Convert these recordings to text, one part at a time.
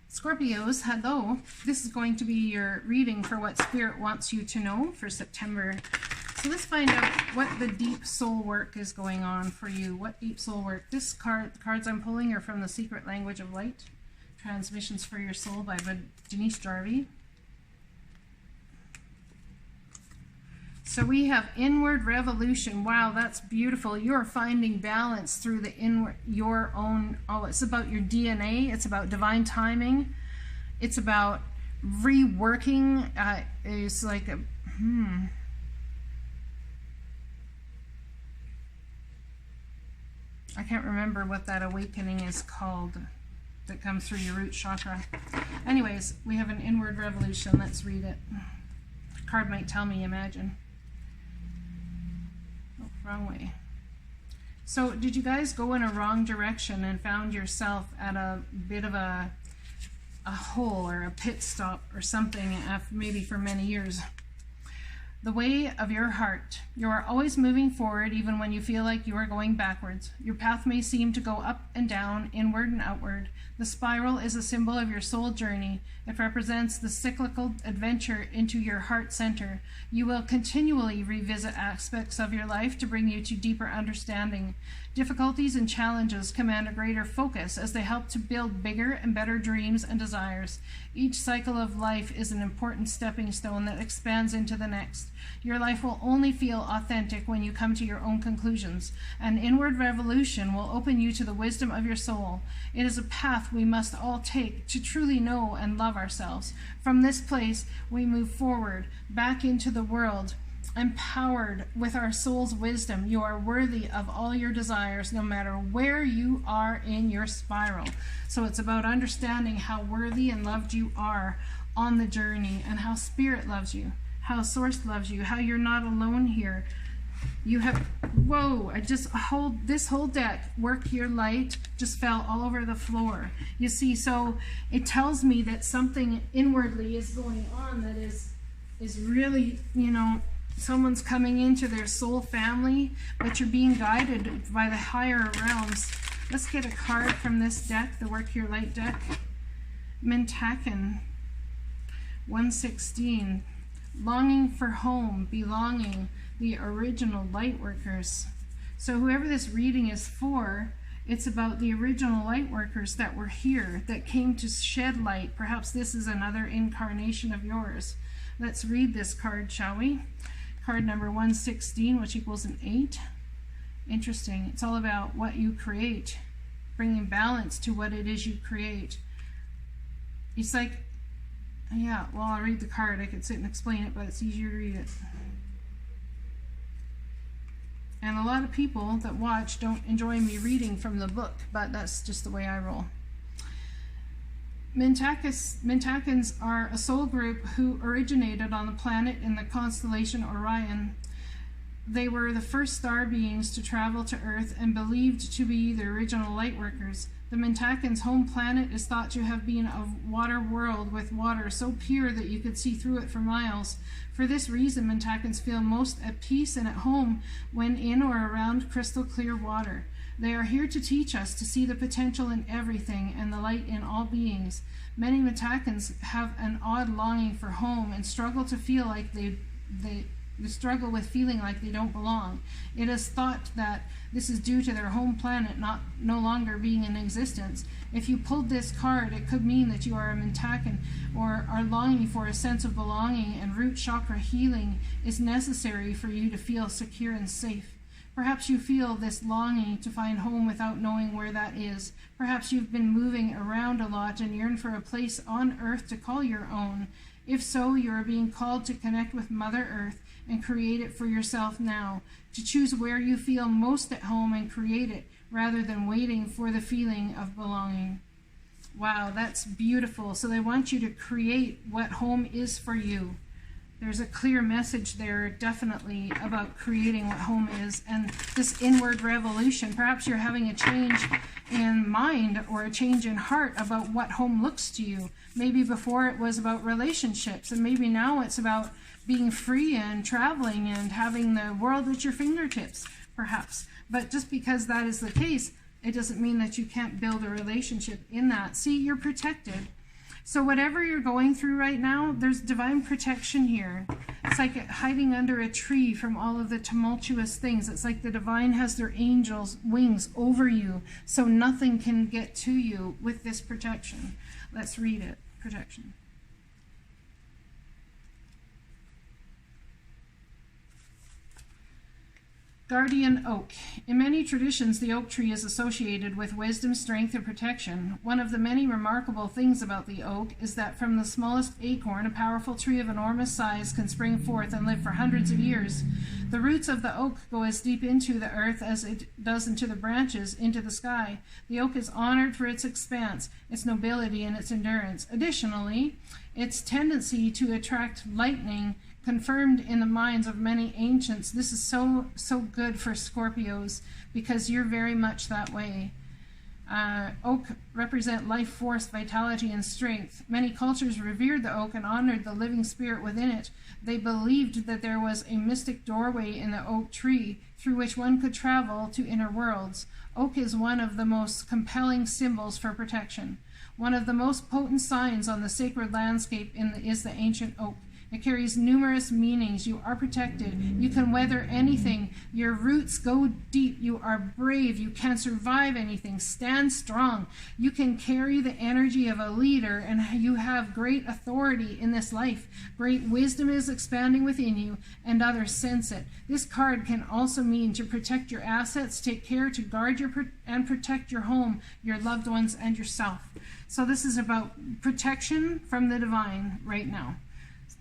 Scorpios, hello. This is going to be your reading for what Spirit wants you to know for September. So let's find out what the deep soul work is going on for you. What deep soul work? The cards I'm pulling are from The Secret Language of Light, Transmissions for Your Soul by Denise Jarvie. So we have inward revolution. Wow, that's beautiful. You're finding balance through the inward, your own, it's about your DNA. It's about divine timing. It's about reworking. It's like a, I can't remember what that awakening is called that comes through your root chakra. Anyways, we have an inward revolution. Let's read it. The card might tell me, imagine. Wrong way. So did you guys go in a wrong direction and found yourself at a bit of a hole or a pit stop or something, maybe for many years? The way of your heart. You are always moving forward even when you feel like you are going backwards. Your path may seem to go up and down, inward and outward. The spiral is a symbol of your soul journey. It represents the cyclical adventure into your heart center. You will continually revisit aspects of your life to bring you to deeper understanding. Difficulties and challenges command a greater focus as they help to build bigger and better dreams and desires. Each cycle of life is an important stepping stone that expands into the next. Your life will only feel authentic when you come to your own conclusions. An inward revolution will open you to the wisdom of your soul. It is a path we must all take to truly know and love ourselves. From this place, we move forward, back into the world, empowered with our soul's wisdom. You are worthy of all your desires, no matter where you are in your spiral. So it's about understanding how worthy and loved you are on the journey, and how Spirit loves you, how Source loves you, how you're not alone here. You have, whoa, this whole deck, Work Your Light, just fell all over the floor. You see, so it tells me that something inwardly is going on that is really, someone's coming into their soul family, but you're being guided by the higher realms. Let's get a card from this deck, the Work Your Light deck. Mentakin, 116. Longing for home, belonging, the original light workers. So whoever this reading is for, it's about the original light workers that were here, that came to shed light. Perhaps this is another incarnation of yours. Let's read this card, shall we? Card number 116, which equals an 8. Interesting. It's all about what you create, bringing balance to what it is you create. It's like, yeah, well, I'll read the card. I could sit and explain it, but it's easier to read it. And a lot of people that watch don't enjoy me reading from the book, but that's just the way I roll. Mentakins are a soul group who originated on the planet in the constellation Orion. They were the first star beings to travel to Earth and believed to be the original light workers. The Mentakins' home planet is thought to have been a water world with water so pure that you could see through it for miles. For this reason, Mentakins feel most at peace and at home when in or around crystal clear water. They are here to teach us to see the potential in everything and the light in all beings. Many Mentakins have an odd longing for home and struggle to feel like they struggle with feeling like they don't belong. It is thought that this is due to their home planet no longer being in existence. If you pulled this card, it could mean that you are a Mentakin or are longing for a sense of belonging, and root chakra healing is necessary for you to feel secure and safe. Perhaps you feel this longing to find home without knowing where that is. Perhaps you've been moving around a lot and yearn for a place on Earth to call your own. If so, you are being called to connect with Mother Earth and create it for yourself now, to choose where you feel most at home and create it, rather than waiting for the feeling of belonging. Wow, that's beautiful. So they want you to create what home is for you. There's a clear message there, definitely, about creating what home is, and this inward revolution. Perhaps you're having a change in mind or a change in heart about what home looks to you. Maybe before it was about relationships, and maybe now it's about being free and traveling and having the world at your fingertips, perhaps. But just because that is the case, it doesn't mean that you can't build a relationship in that. See, you're protected. So whatever you're going through right now, there's divine protection here. It's like hiding under a tree from all of the tumultuous things. It's like the divine has their angels' wings over you, so nothing can get to you with this protection. Let's read it. Protection. Guardian oak. In many traditions, the oak tree is associated with wisdom, strength, and protection. One of the many remarkable things about the oak is that from the smallest acorn, a powerful tree of enormous size can spring forth and live for hundreds of years. The roots of the oak go as deep into the earth as it does into the branches, into the sky. The oak is honored for its expanse, its nobility, and its endurance. Additionally, its tendency to attract lightning confirmed in the minds of many ancients. This is so good for Scorpios, because you're very much that way. Oak represent life force, vitality, and strength. Many cultures revered the oak and honored the living spirit within it. They believed that there was a mystic doorway in the oak tree through which one could travel to inner worlds. Oak is one of the most compelling symbols for protection. One of the most potent signs on the sacred landscape is the ancient oak. It carries numerous meanings. You are protected. You can weather anything. Your roots go deep. You are brave. You can survive anything. Stand strong. You can carry the energy of a leader, and you have great authority in this life. Great wisdom is expanding within you, and others sense it. This card can also mean to protect your assets, take care to guard and protect your home, your loved ones, and yourself. So this is about protection from the divine right now.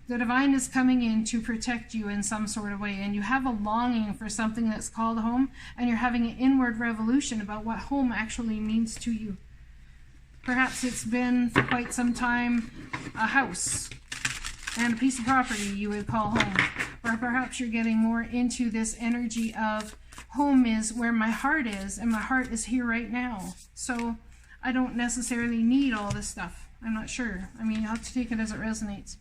The divine is coming in to protect you in some sort of way, and you have a longing for something that's called home, and you're having an inward revolution about what home actually means to you. Perhaps it's been for quite some time a house and a piece of property you would call home. Or perhaps you're getting more into this energy of home is where my heart is, and my heart is here right now. So I don't necessarily need all this stuff. I'm not sure. I mean, you have to take it as it resonates.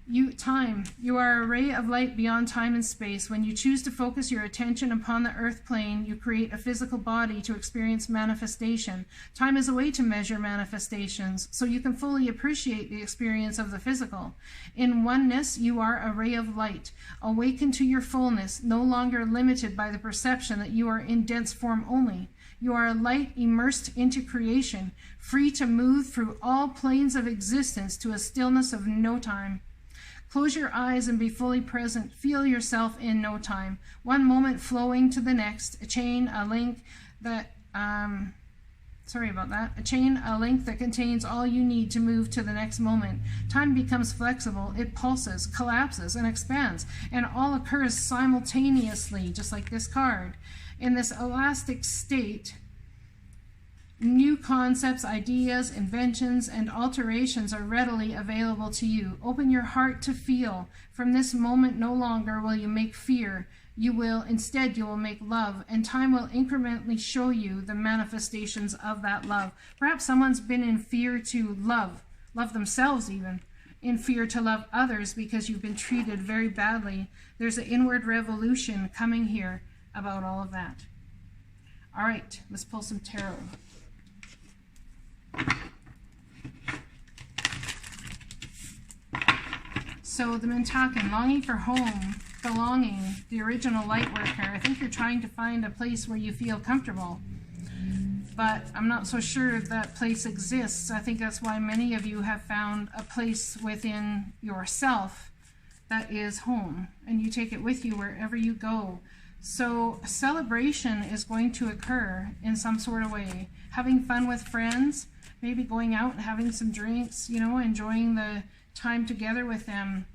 You are a ray of light beyond time and space. When you choose to focus your attention upon the earth plane, you create a physical body to experience manifestation. Time is a way to measure manifestations, so you can fully appreciate the experience of the physical. In oneness, you are a ray of light, awakened to your fullness, no longer limited by the perception that you are in dense form only. You are a light immersed into creation, free to move through all planes of existence to a stillness of no time. Close your eyes and be fully present. Feel yourself in no time. One moment flowing to the next. A link that contains all you need to move to the next moment. Time becomes flexible. It pulses, collapses, and expands, and all occurs simultaneously, just like this card. In this elastic state, new concepts, ideas, inventions, and alterations are readily available to you. Open your heart to feel. From this moment, no longer will you make fear. You will make love, and time will incrementally show you the manifestations of that love. Perhaps someone's been in fear to love themselves even, in fear to love others because you've been treated very badly. There's an inward revolution coming here about all of that. All right, let's pull some tarot. So the Mintakan, longing for home, belonging, the original light worker. I think you're trying to find a place where you feel comfortable, but I'm not so sure if that place exists. I think that's why many of you have found a place within yourself that is home, and you take it with you wherever you go. So a celebration is going to occur in some sort of way. Having fun with friends, maybe going out and having some drinks, enjoying the time together with them.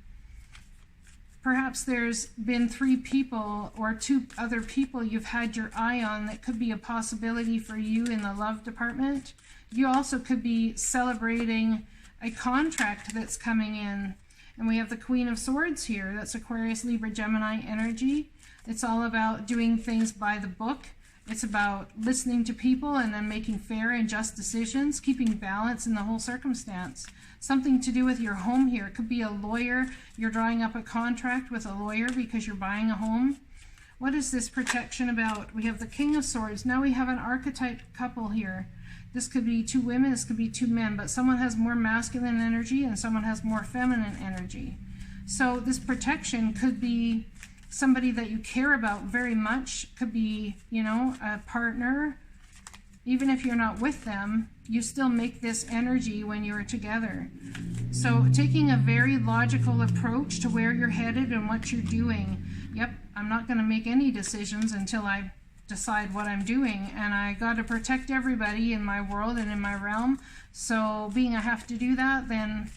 Perhaps there's been 3 people or 2 other people you've had your eye on that could be a possibility for you in the love department. You also could be celebrating a contract that's coming in. And we have the Queen of Swords here. That's Aquarius, Libra, Gemini energy. It's all about doing things by the book. It's about listening to people and then making fair and just decisions, keeping balance in the whole circumstance. Something to do with your home here. It could be a lawyer. You're drawing up a contract with a lawyer because you're buying a home. What is this protection about? We have the King of Swords. Now we have an archetype couple here. This could be two women, this could be two men, but someone has more masculine energy and someone has more feminine energy. So this protection could be somebody that you care about very much, could be, you know, a partner. Even if you're not with them, you still make this energy when you're together. So taking a very logical approach to where you're headed and what you're doing. Yep, I'm not going to make any decisions until I decide what I'm doing, and I got to protect everybody in my world and in my realm. So being I have to do that, then,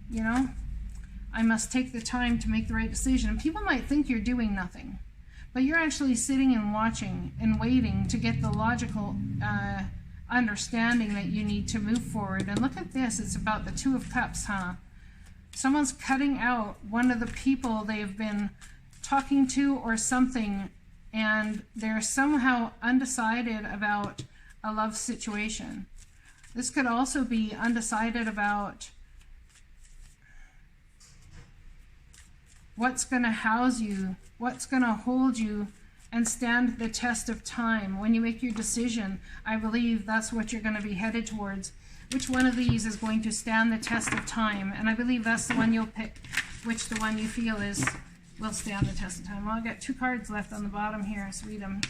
you know, I must take the time to make the right decision. People might think you're doing nothing, but you're actually sitting and watching and waiting to get the logical understanding that you need to move forward. And look at this, it's about the Two of Cups, huh? Someone's cutting out one of the people they've been talking to or something, and they're somehow undecided about a love situation. This could also be undecided about what's going to house you, what's going to hold you and stand the test of time. When you make your decision, I believe that's what you're going to be headed towards. Which one of these is going to stand the test of time? And I believe that's the one you'll pick, which the one you feel will stand the test of time. Well, I've got 2 cards left on the bottom here. Let's read them.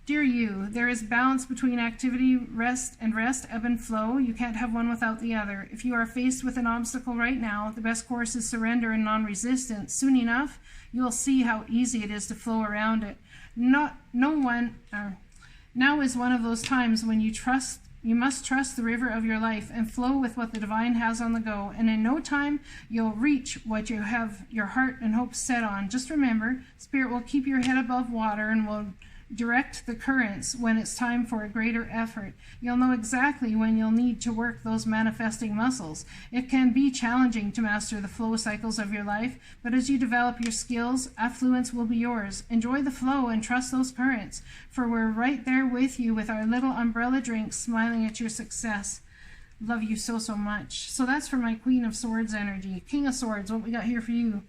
Dear you, there is balance between activity, rest, ebb and flow. You can't have one without the other. If you are faced with an obstacle right now, the best course is surrender and non-resistance. Soon enough, you'll see how easy it is to flow around it. Now is one of those times when you must trust the river of your life and flow with what the divine has on the go. And in no time, you'll reach what you have your heart and hope set on. Just remember, Spirit will keep your head above water and will direct the currents when it's time for a greater effort. You'll know exactly when you'll need to work those manifesting muscles. It can be challenging to master the flow cycles of your life, but as you develop your skills, affluence will be yours. Enjoy the flow and trust those currents, for we're right there with you with our little umbrella drinks, smiling at your success. Love you so, so much. So that's for my Queen of Swords energy. King of Swords, what we got here for you?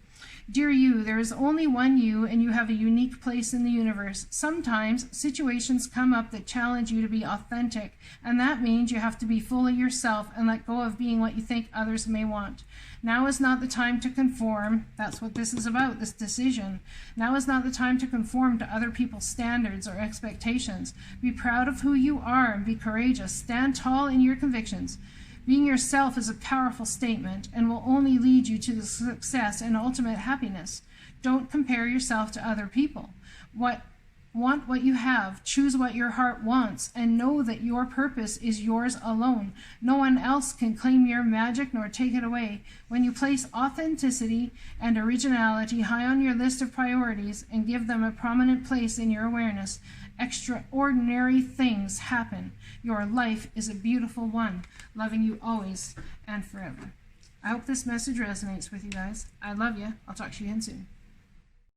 Dear you, there is only one you, and you have a unique place in the universe. Sometimes situations come up that challenge you to be authentic, and that means you have to be fully yourself and let go of being what you think others may want. Now is not the time to conform. That's what this is about, this decision. Now is not the time to conform to other people's standards or expectations. Be proud of who you are and be courageous. Stand tall in your convictions. Being yourself is a powerful statement and will only lead you to the success and ultimate happiness. Don't compare yourself to other people. Want what you have, choose what your heart wants, and know that your purpose is yours alone. No one else can claim your magic nor take it away. When you place authenticity and originality high on your list of priorities and give them a prominent place in your awareness, extraordinary things happen. Your life is a beautiful one, loving you always and forever. I hope this message resonates with you guys. I love you. I'll talk to you again soon.